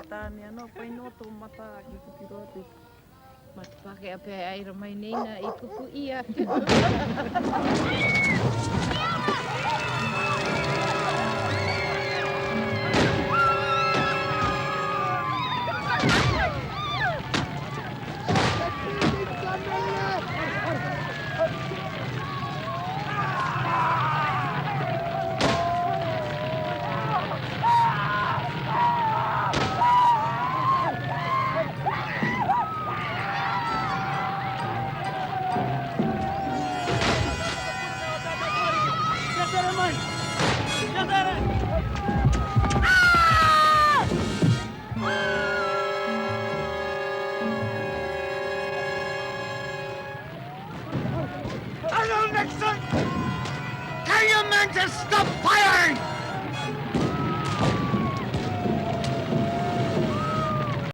tāne anō, pai no tō mata ki kutiro atu. Matapake a pēr aira mai neina I pupu ia. Arnold Nixon! Tell your men to stop firing!